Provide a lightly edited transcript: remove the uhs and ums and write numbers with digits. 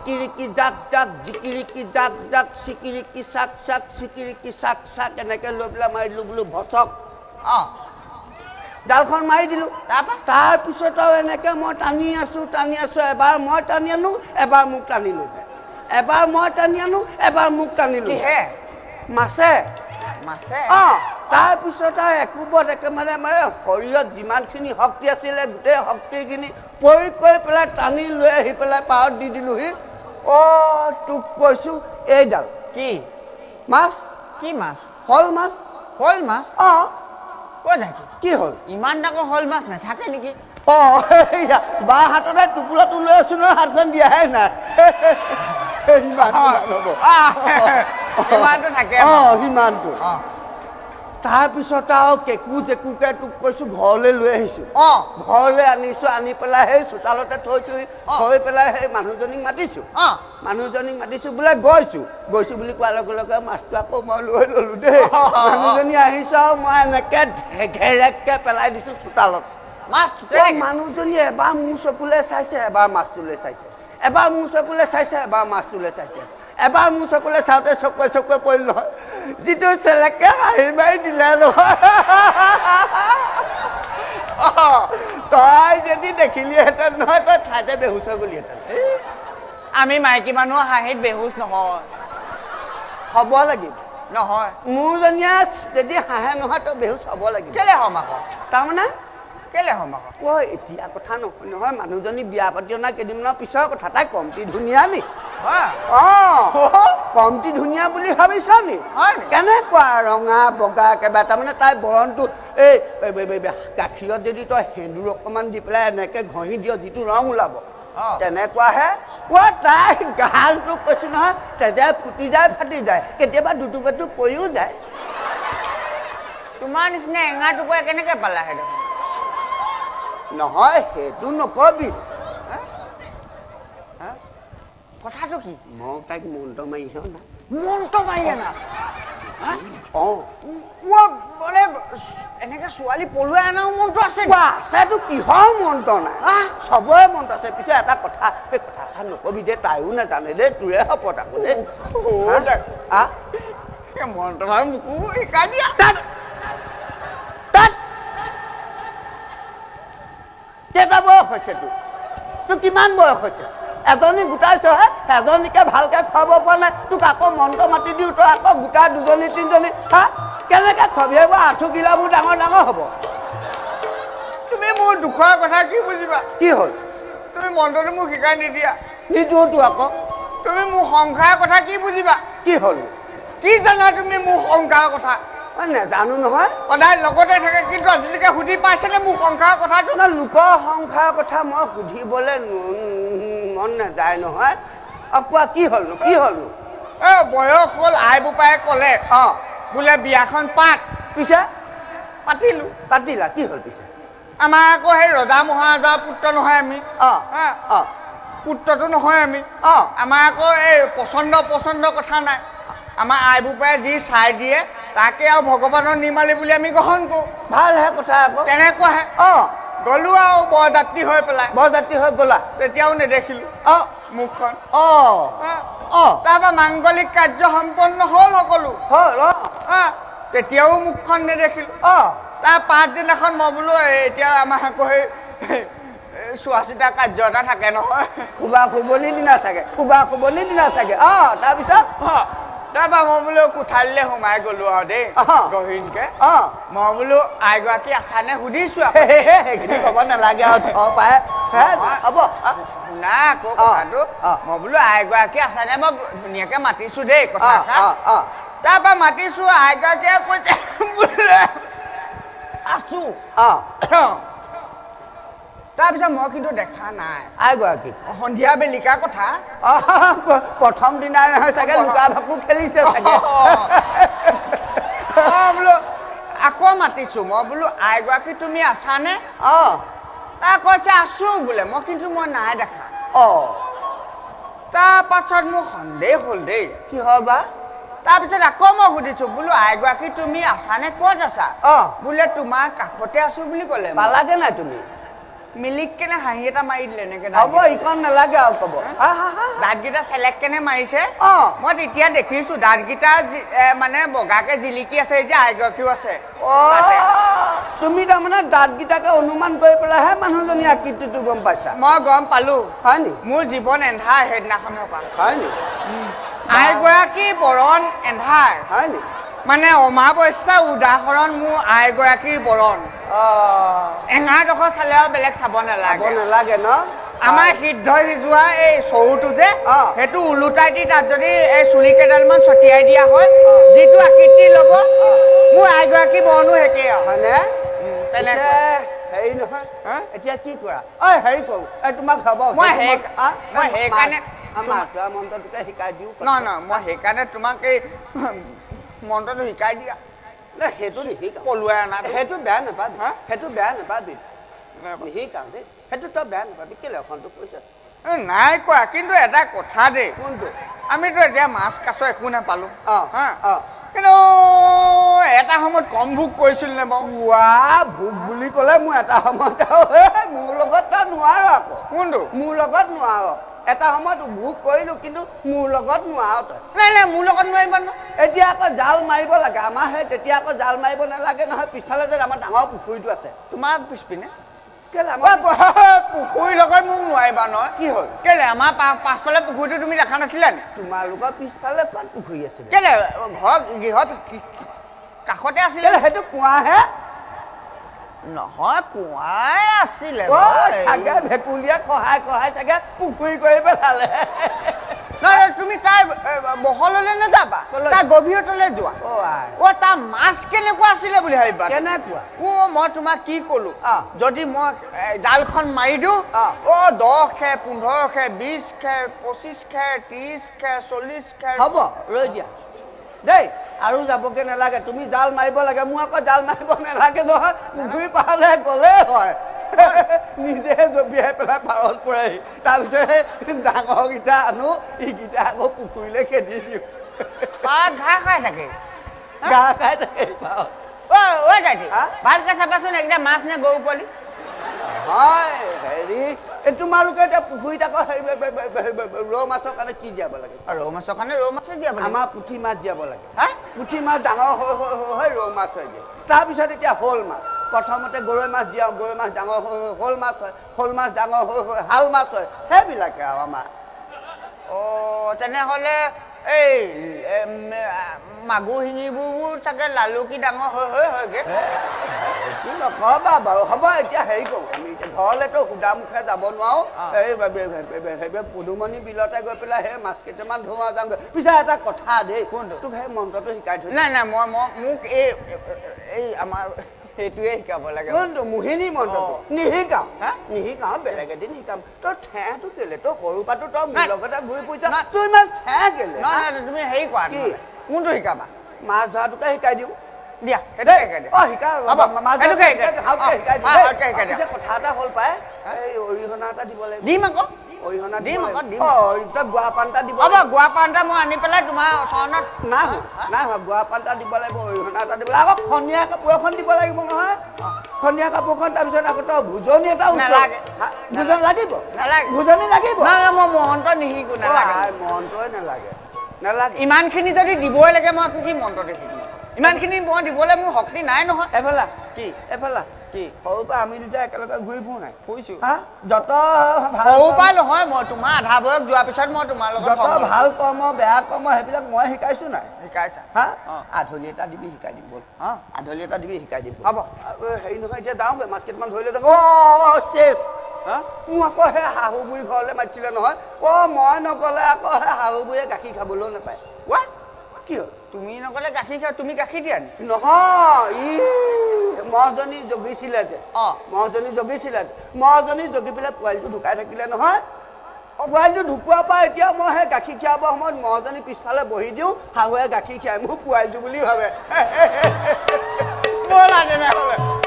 জিকিৰিকি জাক জাক জিকিৰিকি জাক জাক চিকিৰিকি চাক চাক চিকিৰিকি চাক চাক এনেকৈ লৈ পেলাই মাৰি দিলোঁ বোলো ভচক জালখন মাৰি দিলোঁ তাৰপিছত আৰু এনেকৈ মই টানি আছোঁ এবাৰ মই টানি আনো এবাৰ মোক টানি লৈ যায় এবাৰ মই টানি আনো এবাৰ মোক টানি লৈ মাছে তাৰপিছত আৰু একোবত একেবাৰে মানে শৰীৰত যিমানখিনি শক্তি আছিলে গোটেই শক্তিখিনি প্ৰয়োগ কৰি পেলাই টানি লৈ আহি পেলাই পাৰত দি দিলোঁহি তোক কৈছোঁ এইডাল কি মাছ কি মাছ শ'ল মাছ কি হ'ল ইমান ডাঙৰ শ'ল মাছ নাথাকে নেকি বাৰ হাততে টোপোলাটো লৈ আছো নহয় হাতখন দিয়াহে নাই সিমানটো থাকে সিমানটো তাৰপিছত আৰু কেকু জেকুকে তোক কৈছো ঘৰলৈ লৈ আহিছো ঘৰলৈ আনিছো আনি পেলাই সেই চোতালতে থৈছো থৈ পেলাই সেই মানুহজনীক মাতিছো বোলে গৈছো বুলি কোৱাৰ লগে লগে মাছটো আকৌ মই লৈ ললো দেই মানুহজনী আহিছো আৰু মই এনেকে ঘেৰেককে পেলাই দিছো চোতালত মানুহজনী এবাৰ মোৰ চকুলে চাইছে এবাৰ মাছটোলৈ চাইছে এবাৰ মোৰ চকুলে চাইছে এবাৰ মাছটোলৈ চাইছে এবাৰ মোৰ চকুলে চাওঁতে চকুৱে পৰিল নহয় যিটো চেলেকে হাঁহি মাৰি দিলে নহয় তই যদি দেখিলিহেঁতেন নহয় তই ঠাইতে বেহুচ হৈ গলিহেঁতেন আমি মাইকী মানুহৰ হাঁহিত বেহুচ নহয় হ'ব লাগিব নহয় মোৰজনীয়া যদি হাঁহে নহয় তই বেহুচ হ'ব লাগিব কেলে হ'ম আকৌ তাৰমানে কেলে হ'ম আকৌ এতিয়া কথা নহয় মানুহজনী বিয়া পাতি অনা কেইদিনমানৰ পিছৰ কথা তাই কমটি ধুনীয়া নি কমটি ধুনীয়া বুলি ভাবিছ নি কেনেকুৱা ৰঙা বগা একেবাৰে তাৰমানে তাই বৰণটো এই গাখীৰত যদি তই সেন্দুৰ অকণমান দি পেলাই এনেকে ঘঁহি দিয় যিটো ৰং ওলাব তেনেকুৱাহে তাই গালটো কৈছো নহয় তেজে ফুটি যায় ফাটি যায় কেতিয়াবা দুটুকুটো পৰিও যায় তোমাৰ নিচিনা এঙা টুকুৰা কেনেকে পালা সেইটো নহয় সেইটো নকবি কথাটো কি মই তাইক মন্ত্ৰ মাৰিছ না মন্ত্ৰ মাৰি আনা বোলে এনেকে ছোৱালী পলুৱাই অনাও মন্ত্ৰ আছে আছেতো কিহৰ মন্ত্ৰ নাই চবৰে মন্ত্ৰ আছে পিছে এটা কথা সেই কথাষাৰ নকবি দে তাইও নাজানে দেই তোৰে শপত আকৌ দেই মন্ত্ৰ মাৰি মোকো শিকাই দিয়া কেইটা বয়স হৈছে তোৰ কিমান বয়স হৈছে এজনী গোটাইছহে এজনীকে ভালকে খুৱাব পৰা নাই তোক আকৌ মন্ত্ৰ মাতি দিওঁ তই আকৌ গোটা দুজনী তিনিজনী কেনেকে খুৱাবি এইবোৰ আঁঠু গিলাবোৰ ডাঙৰ ডাঙৰ হ'ব তুমি মোৰ দুখৰ কথা কি বুজিবা কি হ'ল তুমি মন্ত্ৰটো মোক শিকাই নিদিয়া নিদিওঁতো আকৌ তুমি মোৰ সংসাৰৰ কথা কি বুজিবা কি হ'ল কি জানা তুমি মোৰ সংসাৰৰ কথা নেজানো নহয় সদায় লগতে থাকে কিন্তু আজিলৈকে সুধি পাইছেনে মোৰ সংসাৰৰ কথাটো লোকৰ সংসাৰৰ কথা মই সুধিবলৈ মন নাযায় নহয় কোৱা কি হ'লনো বয়স হ'ল আই বোপায়ে ক'লে বোলে বিয়াখন পাত পিছে পাতিলা কি হ'ল পিছে আমাৰ আকৌ সেই ৰজা মহাৰজাৰ পুত্ৰ নহয় আমি পুত্ৰটো নহয় আমি আমাৰ আকৌ এই পচন্দ কথা নাই আমাৰ আই বোপায়ে যি চাই দিয়ে তাকে আৰু ভগৱানৰ নিৰ্মালি বুলি আমি গ্ৰহণ কৰোঁ ভালহে কথা আকৌ তেনেকুৱাহে গ'লো আৰু বৰযাত্ৰী হৈ পেলাই গ'লা তেতিয়াও নেদেখিলো মুখখন তাৰপৰা মাংগলিক কাৰ্য সম্পন্ন হ'ল সকলো তেতিয়াও মুখখন নেদেখিলো তাৰ পাছদিনাখন মই বোলো এতিয়া আমাৰ আকৌ সেই চোৱা চিতা কাৰ্য এটা থাকে নহয় খুবা খুবনি দিনা চাগে তাৰপিছত তাৰপৰা মই বোলো কোঠালিলৈ সোমাই গলো আৰু দেই গহীনকে মই বোলো আইগৰাকী আছানে সুধিছো সেইখিনি ক'ব নালাগে আৰু হ'ব শুনা আকৌ কথাটো মই বোলো আইগৰাকী আছানে মই ধুনীয়াকে মাতিছো দেই কথা তাৰপৰা মাতিছো আইগৰাকীয়ে কৈছে বোলে আছো তাৰপিছত মই কিন্তু দেখা নাই আইগৰাকী সন্ধিয়া বেলিকা কথা প্ৰথম দিনাই নহয় চাগে লুকা ভাকু খেলিছে চাগে বোলো আকৌ মাতিছো মই বোলো আইগৰাকী তুমি আছানে তাই কৈছে আছো বোলে মই নাই দেখা তাৰ পাছত মোৰ সন্দেহ হ'ল দেই কিহৰ বা তাৰপিছত আকৌ মই সুধিছো বোলো আইগৰাকী তুমি আছানে ক'ত আছা বোলে তোমাৰ কাষতে আছো বুলি ক'লে পালাগে নাই তুমি মিলিক কেনে হাঁহি এটা মাৰি দিলে এনেকে হ'ব ইকণ নালাগে আৰু ক'ব দাঁতকেইটা চেলেক কেনে মাৰিছে মই তেতিয়া দেখিছো দাঁতকেইটা মানে বগাকে জিলিকি আছে যে আইগৰাকীও আছে তুমি তাৰমানে দাঁতকেইটাকে অনুমান কৰি পেলাইহে মানুহজনী আকৃতিটো গম পাইছা মই গম পালো হয় নি মোৰ জীৱন এন্ধাৰ সেইদিনাখনৰ পৰা হয় নি আইগৰাকী বৰণ এন্ধাৰ হয় নি মানে অমাৱস্যা উদাহৰণ মোৰ আইগৰাকীৰ বৰণ এঙাৰডোখৰ চালে আৰু বেলেগ চাব নালাগে ন আমাৰ সিদ্ধ সিজোৱা এই চৰুটো যে সেইটো ওলোটাই দি তাত যদি এই চুলি কেইডালমান ছটিয়াই দিয়া হয় যিটো আকৃতি ল'ব মোৰ আইগৰাকী বৰণো একেই আৰু হয়নে হেৰি নহয় এতিয়া কি কৰা হেৰি কৰো তোমাক হ'ব মই সেইকাৰণে আমাৰ মন্ত্ৰটোকে শিকাই দিওঁ নহয় মই সেইকাৰণে তোমাক এই মন্ত্ৰটো শিকাই দিয়া সেইটো নিশিকা পলুৱাই অনা সেইটো বেয়া নাপাবি সেইটো বেয়া নাপাবি নিশিকাও দেই সেইটো তই বেয়া নাপাবি কেলে অখনটো কৈছ নাই কোৱা কিন্তু এটা কথা দেই কোনটো আমিতো এতিয়া মাছ কাছ একো নাপালো কিন্তু এটা সময়ত কম ভোগ কৰিছিল নে বাৰু ভোগ বুলি ক'লে মোৰ এটা সময়ত মোৰ লগত তই নোৱাৰ আকৌ কোনটো মোৰ লগত নোৱাৰ এটা সময়ত ভোগ কৰিলো কিন্তু মোৰ লগত নোৱাৰ তই নাই মোৰ লগত নোৱাৰিব ন এতিয়া আকৌ জাল মাৰিব লাগে আমাৰ সেই তেতিয়া আকৌ জাল মাৰিব নালাগে নহয় পিছফালে যে আমাৰ ডাঙৰ পুখুৰীটো আছে তোমাৰ পিছপিনে কেলে পুখুৰীৰ লগত মোক নোৱাৰিবা নহয় কি হ'ল কেলে আমাৰ পাছফালে পুখুৰীটো তুমি দেখা নাছিলা নি তোমালোকৰ পিছফালে ক'ত পুখুৰী আছিল কেলে ঘৰ গৃহত কাষতে আছিলে সেইটো কুঁৱাহে নহয় কুঁৱাই আছিলে চাগে ভেকুলীয়ে খহাই চাগে পুখুৰী কৰি পেলালে নহয় তুমি তাৰ বহললৈ নাযাবা তাৰ গভীৰতলৈ যোৱা তাৰ মাছ কেনেকুৱা আছিলে বুলি ভাবিবা কেনেকুৱা মই তোমাক কি কলো যদি মই জালখন মাৰি দিওঁ 10 খেৰ 15 খেৰ 20 খেৰ 25 খেৰ 30 খেৰ 40 খেৰ হ'ব ৰৈ দিয়া দেই আৰু যাবগে নালাগে তুমি জাল মাৰিব লাগে মোৰ আকৌ জাল মাৰিব নালাগে নহয় পুখুৰী পাৰলৈ গ'লে হয় নিজে জঁপিয়াই পেলাই পাৰত পৰেহি তাৰপিছত ডাঙৰকেইটা আনো ইকেইটা আকৌ পুখুৰীলৈ খেদি দিওঁ পাৰত ঘাঁহ খাই থাকে ঘাঁহ খাই থাকে ভালকে চাবাচোন একদম মাছ নে গৰু পোৱালি হয় হেৰি তোমালোকে এতিয়া পুখুৰীত আকৌ ৰৌ মাছৰ কাৰণে কি দিয়াব লাগে ৰৌ মাছৰ কাৰণে ৰৌ মাছে দিয়াব লাগে আমাৰ পুঠি মাছ দিয়াব লাগে পুঠি মাছ ডাঙৰ হৈ ৰৌ মাছ হৈ যায় তাৰপিছত এতিয়া শ'ল মাছ প্ৰথমতে গৰৈ মাছ দিয়াওঁ গৰৈ মাছ ডাঙৰ হৈ শ'ল মাছ হয় শ'ল মাছ ডাঙৰ হৈ শাল মাছ হয় সেইবিলাকে আৰু আমাৰ তেনেহ'লে এই মাগুৰ শিঙিবোৰ চাগে লালুকি ডাঙৰ হয়গে কি নকবা বাৰু হ'ব এতিয়া হেৰি কৰোঁ আমি এতিয়া ঘৰলৈতো সুদা মুখে যাব নোৱাৰো এই পদুমণি বিলতে গৈ পেলাই সেই মাছ কেইটামান ধৰোঁ আৰু যাওঁগৈ পিছে এটা কথা দেই কোনটো তোক সেই মন্ত্ৰটো শিকাই থৈ নাই মোক এই আমাৰ সেইটোৱে শিকাব লাগে কোনটো মোহিনী মন্ত্ৰটো নিশিকাওঁ বেলেগ এদিন শিকাম তই ঠেহটো কেলে তই সৰু পাতো তই মোৰ লগতে ঘূৰি ফুৰিছ তোৰ ইমান ঠেহ কেলে তুমি হেৰি কৰা কি কোনটো শিকাবা মাছ ধৰাটোকে শিকাই দিওঁ দিয়া কথা এটা হ'ল পাই এই অৰিহণা এটা দিব লাগিব দিম আকৌ অৰিহণা দিম গুৱা পাণ এটা দিব গুৱা পাণ এটা মই আনি পেলাই তোমাৰ চৰণত নাই গুৱা পাণ এটা দিব লাগিব অৰিহণা এটা দিব লাগিব আকৌ খনীয়া কাপোৰ এখন দিব লাগিব নহয় খনীয়া কাপোৰখন তাৰপিছত আকৌ তই ভোজনী এটা ভোজন লাগিব ভোজনী লাগিব মই মন্ত্ৰ নিশিকো মন্ত্ৰই নালাগে ইমানখিনি যদি দিবই লাগে মই কি মন্ত্ৰতে শিকিম ইমানখিনি মই দিবলৈ মোৰ শক্তি নাই নহয় এফালা কি সৰুৰ পৰা আমি দুটা একেলগে ঘূৰি ফুৰো নাই ফুৰিছো যত সৰুৰ পৰা নহয় মই তোমাৰ আধা বয়স যোৱাৰ পিছত মই তোমাৰ লগত যত ভাল কৰ্ম বেয়া কৰ্ম সেইবিলাক মই শিকাইছো নাই শিকাইছা আধলি এটা দিবি শিকাই দিম বল আধলি এটা দিবি শিকাই দিম হ'ব হেৰি নহয় এতিয়া যাওঁগৈ মাছ কেইটামান ধৰি লৈ যাওঁ চেচ মোৰ আকৌ সেই শাহু বুঢ়ী ঘৰলৈ মাতিছিলে নহয় মই নগ'লে আকৌ সেই শাহু বুঢ়ীয়ে গাখীৰ খাবলৈও নাপায় কি হ'ল তুমি নগ'লে গাখীৰ খা তুমি গাখীৰ দিয়া নি নহয় মহজনী জগিছিলে যে মহজনী জগি পেলাই পোৱালিটো ঢুকাই থাকিলে নহয় পোৱালিটো ঢুকোৱাৰ পৰা এতিয়া মই সেই গাখীৰ খীৰাবৰ সময়ত মহজনী পিছফালে বহি দিওঁ শাহুৱে গাখীৰ খীৰাই মোৰ পোৱালিটো বুলি ভাবে ব'লা তেনেহ'লে